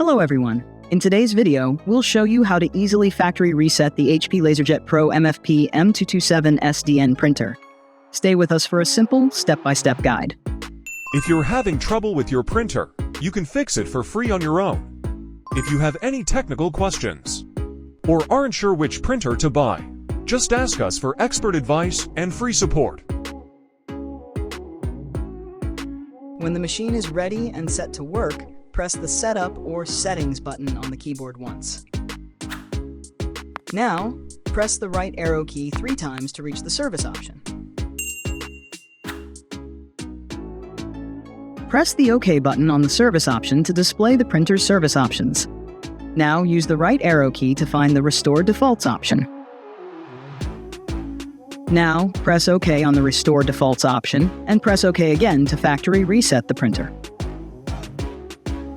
Hello everyone. In today's video, we'll show you how to easily factory reset the HP LaserJet Pro MFP M227sdn printer. Stay with us for a simple, step-by-step guide. If you're having trouble with your printer, you can fix it for free on your own. If you have any technical questions or aren't sure which printer to buy, just ask us for expert advice and free support. When the machine is ready and set to work, press the Setup or Settings button on the keyboard once. Now, press the right arrow key 3 times to reach the Service option. Press the OK button on the Service option to display the printer's service options. Now, use the right arrow key to find the Restore Defaults option. Now, press OK on the Restore Defaults option, and press OK again to factory reset the printer.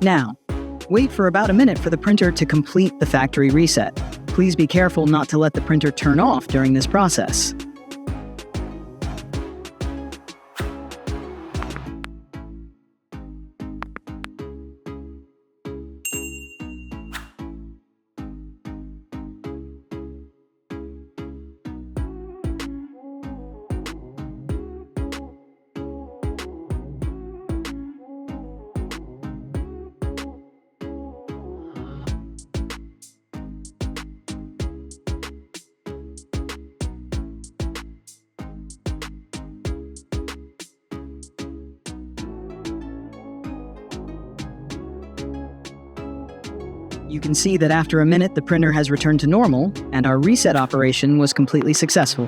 Now, wait for about a minute for the printer to complete the factory reset. Please be careful not to let the printer turn off during this process. You can see that after a minute, the printer has returned to normal, and our reset operation was completely successful.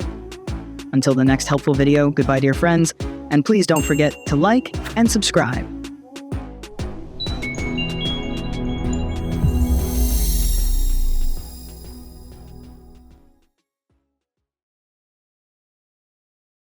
Until the next helpful video, goodbye dear friends, and please don't forget to like and subscribe.